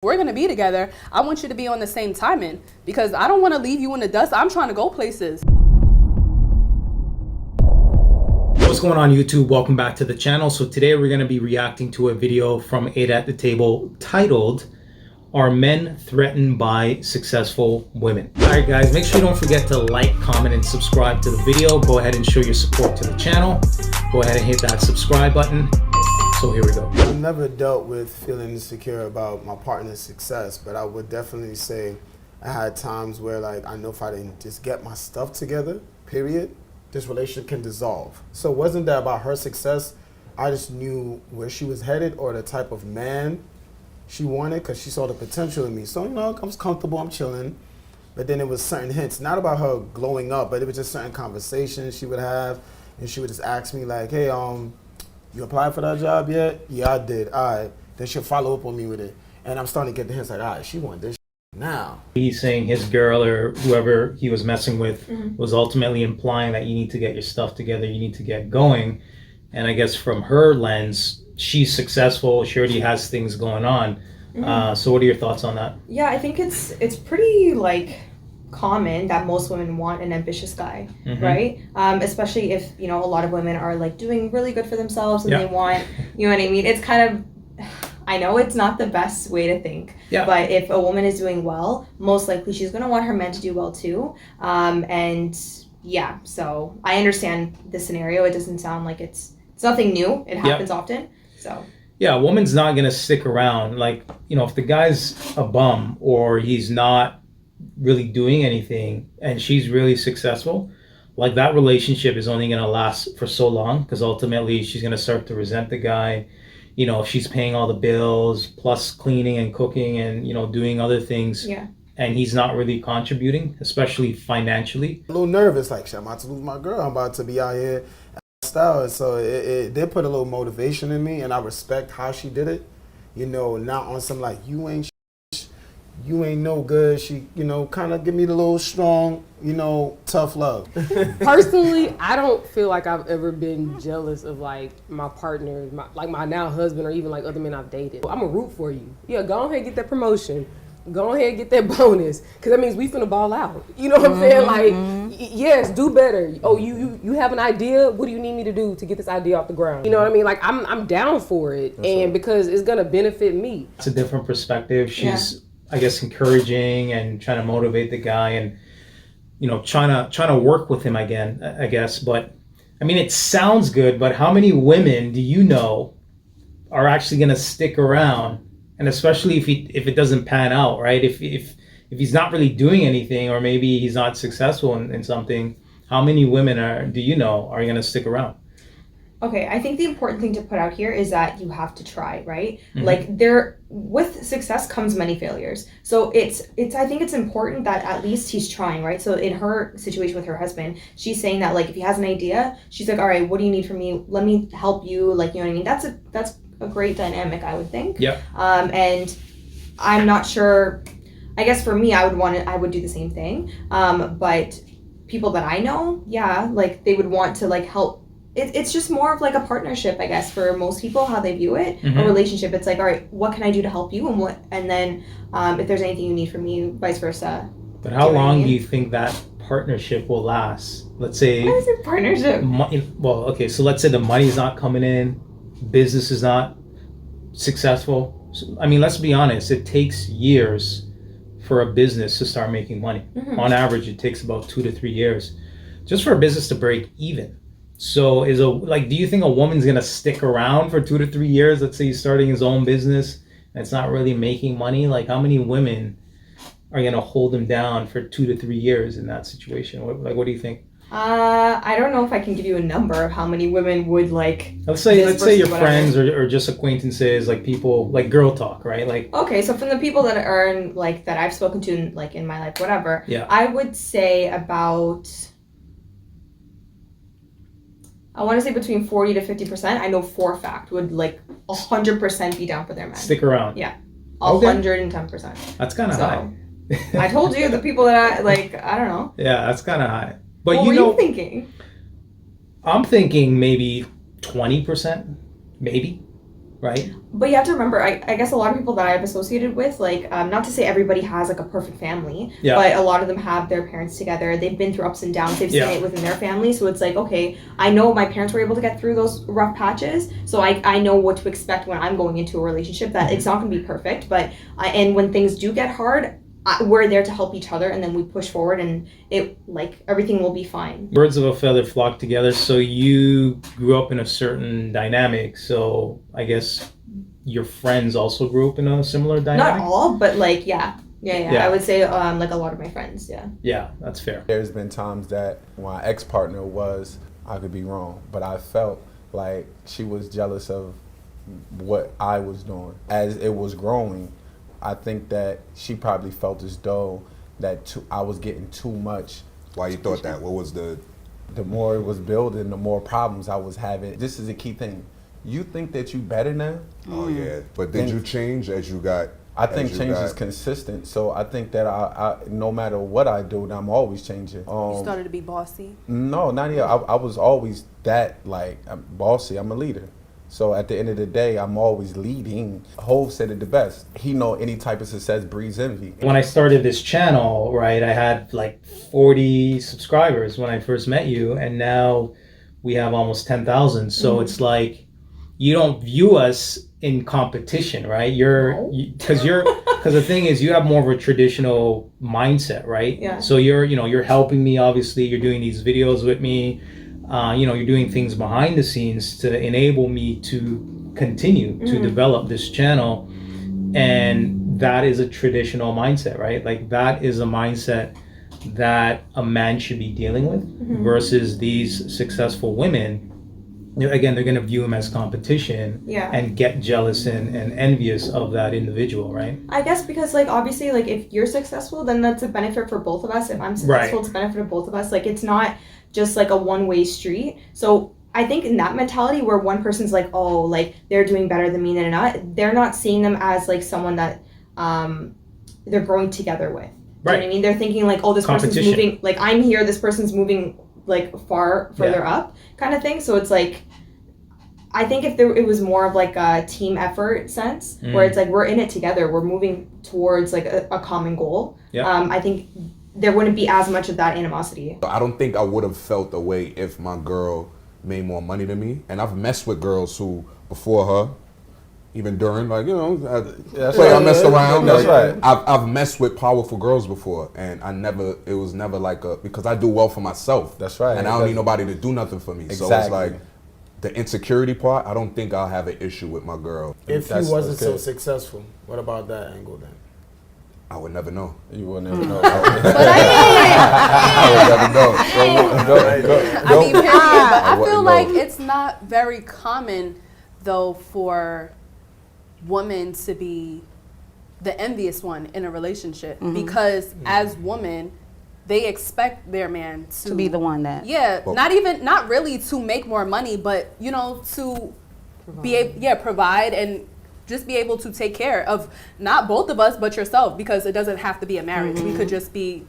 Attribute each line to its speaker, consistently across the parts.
Speaker 1: we're gonna be together, I want you to be on the same timing because I don't want to leave you in the dust. I'm trying to go places.
Speaker 2: What's going on, YouTube? Welcome back to the channel. So today we're going to be reacting to a video from 8 at the Table titled, Are Men Threatened by Successful Women? Alright guys, make sure you don't forget to like, comment, and subscribe to the video. Go ahead and show your support to the channel. Go ahead and hit that subscribe button. So here we go.
Speaker 3: I've never dealt with feeling insecure about my partner's success, but I would definitely say I had times where, like, I know if I didn't just get my stuff together, period, this relationship can dissolve. So it wasn't that about her success. I just knew where she was headed or the type of man she wanted because she saw the potential in me. So, you know, I was comfortable, I'm chilling. But then it was certain hints, not about her glowing up, but it was just certain conversations she would have. And she would just ask me like, hey, you applied for that job yet? Yeah, I did. All right. Then she'll follow up on me with it. And I'm starting to get the hints like, all right, she want this now.
Speaker 2: He's saying his girl or whoever he was messing with was ultimately implying that you need to get your stuff together, you need to get going. And I guess from her lens, she's successful, she already has things going on. So what are your thoughts on that?
Speaker 4: Yeah, I think it's pretty like common that most women want an ambitious guy, right? Especially if, you know, a lot of women are like doing really good for themselves and they want, you know what I mean? It's kind of, I know it's not the best way to think, but if a woman is doing well, most likely she's going to want her men to do well too. And yeah, so I understand the scenario. It doesn't sound like it's nothing new. It happens often. So
Speaker 2: yeah, a woman's not going to stick around. Like, you know, if the guy's a bum or he's not really doing anything and she's really successful, like that relationship is only going to last for so long because ultimately she's going to start to resent the guy. You know, if she's paying all the bills plus cleaning and cooking and, you know, doing other things and he's not really contributing, especially financially.
Speaker 3: A little nervous, like, shit, I'm about to lose my girl, I'm about to be out here style. So it did put a little motivation in me, and I respect how she did it, you know, not on some like you ain't no good. She, you know, kind of give me the little strong, you know, tough love.
Speaker 5: Personally, I don't feel like I've ever been jealous of like my partner, my now husband, or even like other men I've dated. I'm a root for you. Yeah, go ahead and get that promotion. Go ahead and get that bonus, because that means we finna ball out. You know what I'm saying? Like, yes, do better. Oh, you have an idea? What do you need me to do to get this idea off the ground? You know what I mean? Like, I'm down for it, and because it's gonna benefit me.
Speaker 2: It's a different perspective. She's, I guess, encouraging and trying to motivate the guy, and you know, trying to work with him again, I guess. But I mean, it sounds good, but how many women do you know are actually gonna stick around? And especially if it doesn't pan out, right? If he's not really doing anything, or maybe he's not successful in something, how many women do you know are going to stick around?
Speaker 4: Okay, I think the important thing to put out here is that you have to try, right? Like with success comes many failures. So it's I think it's important that at least he's trying, right? So in her situation with her husband, she's saying that like if he has an idea, she's like, all right, what do you need from me? Let me help you. Like, you know what I mean? That's a great dynamic, I would think.
Speaker 2: Yeah.
Speaker 4: And I'm not sure. I guess for me, I would do the same thing. But people that I know, like they would want to like help. It's just more of like a partnership, I guess, for most people, how they view it. A relationship, it's like, all right, what can I do to help you, and then if there's anything you need from me, vice versa.
Speaker 2: But how long do you think that partnership will last? Let's say.
Speaker 4: What is a partnership?
Speaker 2: Well, okay, so let's say the money's not coming in, business is not successful. I mean, let's be honest, it takes years for a business to start making money. On average, it takes about 2 to 3 years just for a business to break even. So do you think a woman's gonna stick around for 2 to 3 years? Let's say he's starting his own business and it's not really making money. Like, how many women are gonna hold him down for 2 to 3 years in that situation? What do you think?
Speaker 4: I don't know if I can give you a number of how many women would like.
Speaker 2: Let's say your friends or just acquaintances, like people, like girl talk, right? Like,
Speaker 4: okay, so from the people that are in, like that I've spoken to like in my life, whatever. Yeah. I would say about. I want to say between 40 to 50%. I know for a fact would like 100% be down for their men.
Speaker 2: Stick around.
Speaker 4: Yeah, 110%.
Speaker 2: That's kind of high.
Speaker 4: I told you the people that I like. I don't know.
Speaker 2: Yeah, that's kind of high. But
Speaker 4: what were you thinking?
Speaker 2: I'm thinking maybe 20%, maybe. right?
Speaker 4: But you have to remember, I guess a lot of people that I've associated with, like, not to say everybody has like a perfect family,
Speaker 2: Yeah.
Speaker 4: but a lot of them have their parents together. They've been through ups and downs. They've seen
Speaker 2: Yeah.
Speaker 4: it within their family. So it's like, okay, I know my parents were able to get through those rough patches. So I know what to expect when I'm going into a relationship, that it's not going to be perfect. But and when things do get hard, we're there to help each other, and then we push forward, and it, like, everything will be fine.
Speaker 2: Birds of a feather flock together. So you grew up in a certain dynamic. So I guess your friends also grew up in a similar dynamic?
Speaker 4: Not all, but like, yeah.
Speaker 2: Yeah.
Speaker 4: I would say like a lot of my friends, yeah.
Speaker 2: Yeah, that's fair.
Speaker 6: There's been times that my ex-partner was, I could be wrong, but I felt like she was jealous of what I was doing. As it was growing, I think that she probably felt as though that I was getting too much.
Speaker 7: Why you thought that? What was the
Speaker 6: more it was building, the more problems I was having. This is a key thing. You think that you better now?
Speaker 7: Oh yeah. But did you change as you got?
Speaker 6: I think change is consistent. So I think that I no matter what I do, I'm always changing.
Speaker 1: You started to be bossy?
Speaker 6: No, not yet. I was always that, like, I'm bossy. I'm a leader. So at the end of the day, I'm always leading. Hov said it the best. He know any type of success breeds envy.
Speaker 2: When I started this channel, right, I had like 40 subscribers when I first met you, and now we have almost 10,000. So it's like, you don't view us in competition, right? Because the thing is, you have more of a traditional mindset, right?
Speaker 4: Yeah.
Speaker 2: So you're helping me, obviously. You're doing these videos with me. You're doing things behind the scenes to enable me to continue to develop this channel. And that is a traditional mindset, right? Like, that is a mindset that a man should be dealing with versus these successful women. Again, they're going to view him as competition and get jealous and envious of that individual, right?
Speaker 4: I guess because, like, obviously, like, if you're successful, then that's a benefit for both of us. If I'm successful, it's a benefit of both of us. Like, it's not just like a one-way street. So I think in that mentality where one person's like, oh, like, they're doing better than me, they're not seeing them as like someone that they're growing together with. Do you know what I mean? They're thinking like, oh, this person's moving, like, I'm here, this person's moving like further up kind of thing. So it's like, I think if it was more of like a team effort sense where it's like, we're in it together, we're moving towards like a common goal. I think there wouldn't be as much of that animosity.
Speaker 7: I don't think I would have felt the way if my girl made more money than me. And I've messed with girls who, before her, even during, like, you know, I messed around.
Speaker 6: That's right.
Speaker 7: I've messed with powerful girls before, and it was never like because I do well for myself.
Speaker 6: That's right.
Speaker 7: And I don't need nobody to do nothing for me.
Speaker 6: Exactly.
Speaker 7: So it's like, the insecurity part, I don't think I'll have an issue with my girl.
Speaker 3: If he wasn't so successful, what about that angle then?
Speaker 7: I would never know.
Speaker 6: You will never know.
Speaker 1: I mean, period. But I feel like it's not very common, though, for women to be the envious one in a relationship, because as women, they expect their man to
Speaker 8: be the one that
Speaker 1: not really to make more money, but to provide and just be able to take care of not both of us but yourself, because it doesn't have to be a marriage. We could just be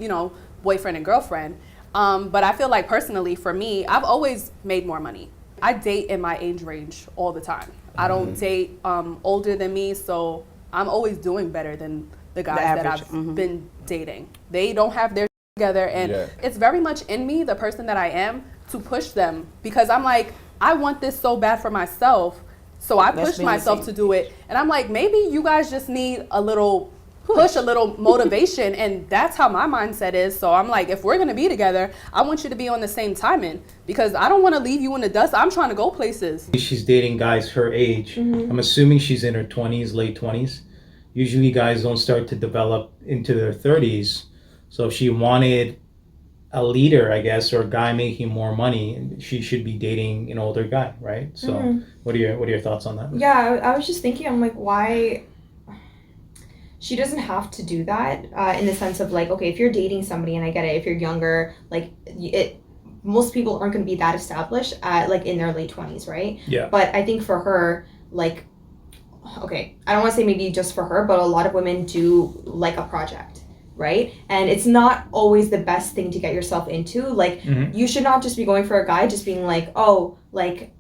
Speaker 1: boyfriend and girlfriend. But I feel like personally for me, I've always made more money. I date in my age range all the time. I don't date older than me, so I'm always doing better than the guys that I've been dating. They don't have their together, and it's very much in me, the person that I am, to push them, because I'm like, I want this so bad for myself, so I push myself to do it. And I'm like, maybe you guys just need a little push, a little motivation, and that's how my mindset is. So I'm like, if we're gonna be together, I want you to be on the same timing, because I don't want to leave you in the dust. I'm trying to go places.
Speaker 2: She's dating guys her age. I'm assuming she's in her 20s, late 20s. Usually guys don't start to develop into their 30s. So if she wanted a leader, I guess, or a guy making more money, she should be dating an older guy, right? So what are your thoughts on that?
Speaker 4: Yeah, I was just thinking, I'm like, why? She doesn't have to do that in the sense of like, okay, if you're dating somebody, and I get it, if you're younger, like most people aren't going to be that established like in their late 20s, right?
Speaker 2: Yeah.
Speaker 4: But I think for her, like, okay, I don't want to say maybe just for her, but a lot of women do like a project. Right? And it's not always the best thing to get yourself into. Like, you should not just be going for a guy just being like, oh, like,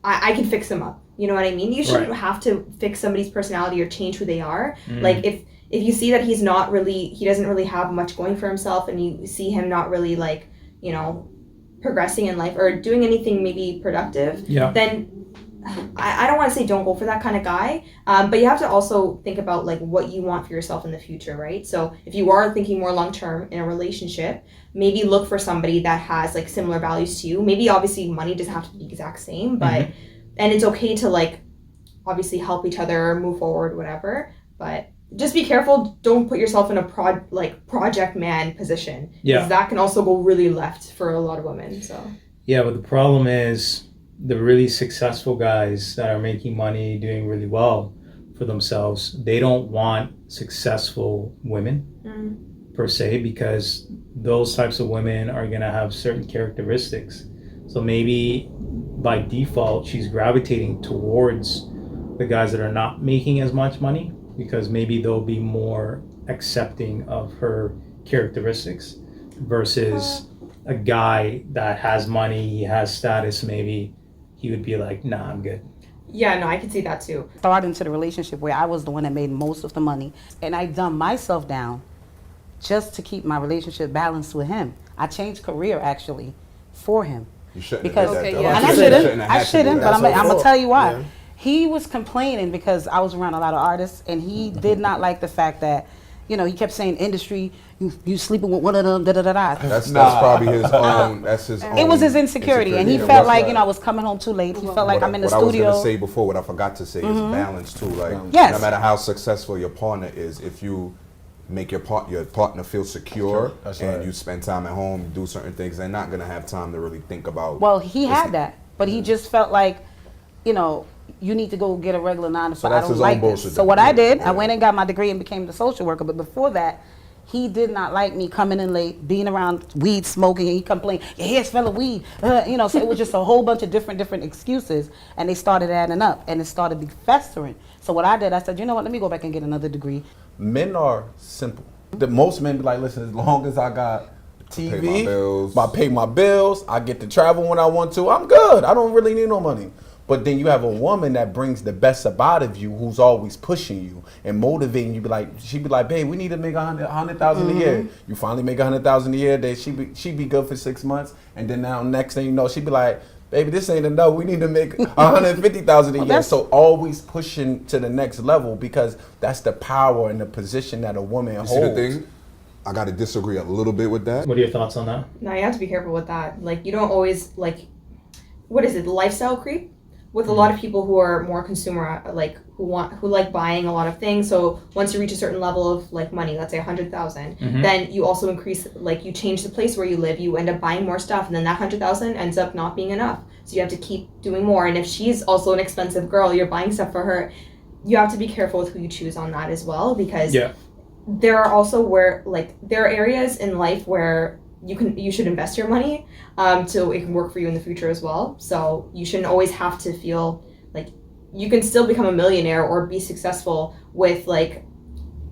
Speaker 4: I can fix him up. You know what I mean? You shouldn't have to fix somebody's personality or change who they are. Like if you see that he doesn't really have much going for himself, and you see him not really like, you know, progressing in life or doing anything maybe productive, then I don't want to say don't go for that kind of guy, but you have to also think about like what you want for yourself in the future, right? So if you are thinking more long term in a relationship, maybe look for somebody that has like similar values to you. Maybe obviously money doesn't have to be the exact same, but and it's okay to like obviously help each other move forward, whatever. But just be careful. Don't put yourself in a project man position. Because that can also go really left for a lot of women. So
Speaker 2: yeah, but the problem is, the really successful guys that are making money, doing really well for themselves, they don't want successful women per se, because those types of women are going to have certain characteristics. So maybe by default, she's gravitating towards the guys that are not making as much money, because maybe they'll be more accepting of her characteristics versus a guy that has money, he has status, maybe he would be like, nah, I'm good.
Speaker 4: Yeah, no, I can see that too.
Speaker 8: Started into the relationship where I was the one that made most of the money, and I dumbed myself down just to keep my relationship balanced with him. I changed career actually for him.
Speaker 7: You shouldn't
Speaker 8: Because
Speaker 7: have did that,
Speaker 1: Okay,
Speaker 7: though.
Speaker 1: yeah.
Speaker 8: and I shouldn't, but I'm gonna tell you why.
Speaker 3: Yeah.
Speaker 8: He was complaining because I was around a lot of artists, and he did not like the fact that, you know, he kept saying industry, you sleeping with one of them, da da da da.
Speaker 7: That's probably his own. That's his own.
Speaker 8: It was his insecurity, and he
Speaker 7: Yeah,
Speaker 8: felt
Speaker 7: what's
Speaker 8: like,
Speaker 7: that?
Speaker 8: you know, I was coming home too late. He felt like I'm in the
Speaker 7: what I was
Speaker 8: studio.
Speaker 7: gonna say before, what I forgot to say is balance too. Like,
Speaker 8: Yes.
Speaker 7: no matter how successful your partner is, if you make your partner feel secure and you spend time at home, do certain things, they're not gonna have time to really think about.
Speaker 8: Well, he had that, but he just felt like, you know, you need to go get a regular 9 to 5.
Speaker 7: that's
Speaker 8: I don't
Speaker 7: his own
Speaker 8: like
Speaker 7: bullshit
Speaker 8: this. So
Speaker 7: then.
Speaker 8: what I did,
Speaker 7: Yeah.
Speaker 8: I went and got my degree and became the social worker. But before that, he did not like me coming in late, being around weed smoking, and he complained, your hair smell of weed. You know, so it was just a whole bunch of different excuses, and they started adding up, and it started be festering. So what I did, I said, you know what, let me go back and get another degree.
Speaker 6: Men are simple. The most men be like, listen, as long as I got TV,
Speaker 7: Pay my bills.
Speaker 6: I pay my bills, I get to travel when I want to, I'm good. I don't really need no money. But then you have a woman that brings the best out of you, who's always pushing you and motivating you. Be like, she be like, babe, we need to make 100,000 a year. You finally make 100,000 a year. Then she be good for 6 months, and then now next thing you know, she be like, baby, this ain't enough. We need to make 150,000 a year. So always pushing to the next level, because that's the power and the position that a woman holds.
Speaker 7: See the thing? I gotta disagree a little bit with that.
Speaker 2: What are your thoughts on that?
Speaker 4: No, you have to be careful with that. Like, you don't always, like, what is it, lifestyle creep? With a lot of people who are more consumer, like, who like buying a lot of things. So once you reach a certain level of like money, let's say 100,000, then you also increase, like, you change the place where you live, you end up buying more stuff, and then that 100,000 ends up not being enough. So you have to keep doing more. And if she's also an expensive girl, you're buying stuff for her, you have to be careful with who you choose on that as well, because there are also there are areas in life where you should invest your money so it can work for you in the future as well. So you shouldn't always have to feel like you can still become a millionaire or be successful with like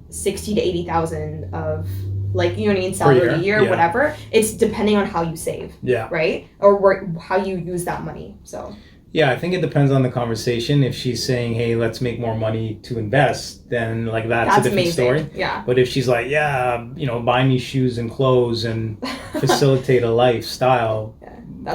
Speaker 4: 60 to 80,000 of, like, you know what I mean, salary a year, whatever. It's depending on how you save, right? Or how you use that money. So
Speaker 2: Yeah, I think it depends on the conversation. If she's saying, hey, let's make more money to invest, then like that's a different
Speaker 4: amazing.
Speaker 2: story.
Speaker 4: Yeah.
Speaker 2: But if she's like, yeah, you know, buy me shoes and clothes and facilitate a lifestyle,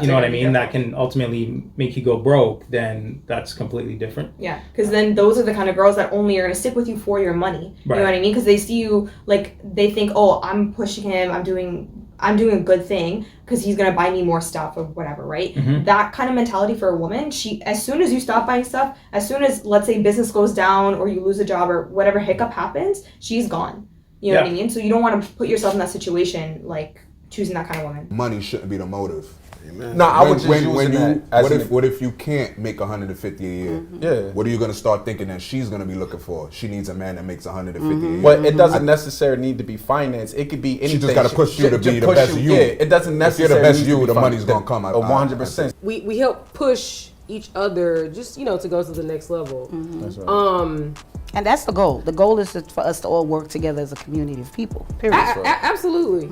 Speaker 2: you know what I mean, that can ultimately make you go broke, then that's completely different.
Speaker 4: Yeah, because then those are the kind of girls that only are going to stick with you for your money. You know what I mean? Because they see you, like, they think, oh, I'm pushing him, I'm doing a good thing because he's going to buy me more stuff or whatever, right? That kind of mentality for a woman, as soon as you stop buying stuff, as soon as, let's say, business goes down or you lose a job or whatever hiccup happens, she's gone. You know what I mean? So you don't want to put yourself in that situation, like, choosing that kind of woman.
Speaker 7: Money shouldn't be the motive.
Speaker 6: No, I would just using that as
Speaker 7: what if you can't make 150 a year?
Speaker 6: Yeah.
Speaker 7: What are you gonna start thinking that she's gonna be looking for? She needs a man that makes 150 a year.
Speaker 6: But it doesn't necessarily need to be finance. It could be anything.
Speaker 7: She just gotta push you to be the
Speaker 6: push
Speaker 7: best you.
Speaker 6: Yeah, it doesn't necessarily.
Speaker 7: If you're the best
Speaker 6: need to
Speaker 7: you,
Speaker 6: be
Speaker 7: the
Speaker 6: finance.
Speaker 7: money's gonna come.
Speaker 6: 100%.
Speaker 5: We help push each other, just, you know, to go to the next level.
Speaker 6: That's right.
Speaker 8: And that's the goal. The goal is for us to all work together as a community of people. Period.
Speaker 5: Absolutely.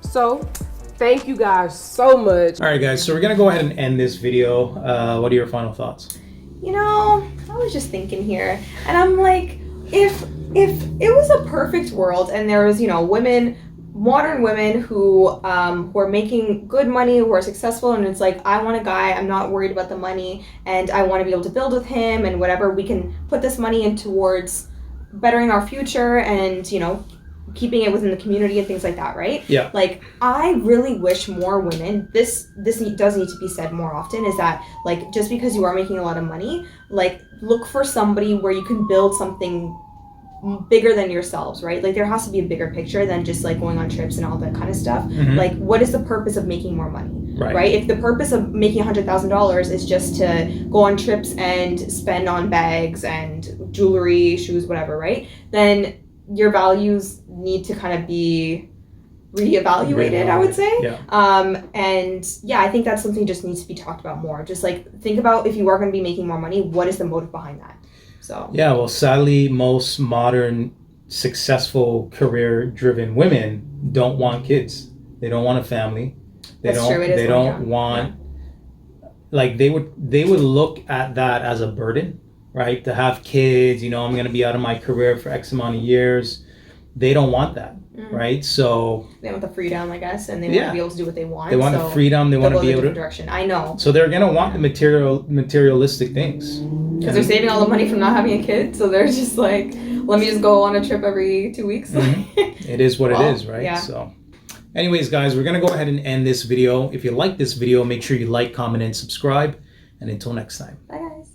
Speaker 5: So thank you guys so much.
Speaker 2: All right, guys, so we're going to go ahead and end this video. What are your final thoughts?
Speaker 4: you know, I was just thinking here, and I'm like, if it was a perfect world and there was, you know, women, modern women who are making good money, who are successful, and it's like, I want a guy, I'm not worried about the money, and I want to be able to build with him, and whatever, we can put this money in towards bettering our future and, you know, keeping it within the community and things like that, right?
Speaker 2: Yeah.
Speaker 4: Like, I really wish more women, this does need to be said more often, is that, like, just because you are making a lot of money, like, look for somebody where you can build something bigger than yourselves, right? Like, there has to be a bigger picture than just like going on trips and all that kind of stuff. Like, what is the purpose of making more money? Right? If the purpose of making $100,000 is just to go on trips and spend on bags and jewelry, shoes, whatever, right? Then your values need to kind of be reevaluated, I would say.
Speaker 2: Yeah.
Speaker 4: And yeah, I think that's something just needs to be talked about more. Just like, think about, if you are going to be making more money, what is the motive behind that? So
Speaker 2: yeah, well, sadly, most modern, successful, career-driven women don't want kids. They don't want a family. They don't want. Like, they would look at that as a burden, right? To have kids, you know, I'm going to be out of my career for X amount of years. They don't want that, right? So
Speaker 4: they want the freedom, I guess, and they want to be able to do what they want.
Speaker 2: They want the freedom. They want to be able to
Speaker 4: direction. I know.
Speaker 2: So they're gonna want the materialistic things
Speaker 4: because they're saving all the money from not having a kid. So they're just like, let me just go on a trip every 2 weeks.
Speaker 2: It is what it is, right?
Speaker 4: Yeah.
Speaker 2: So, anyways, guys, we're gonna go ahead and end this video. If you like this video, make sure you like, comment, and subscribe. And until next time.
Speaker 4: Bye, guys.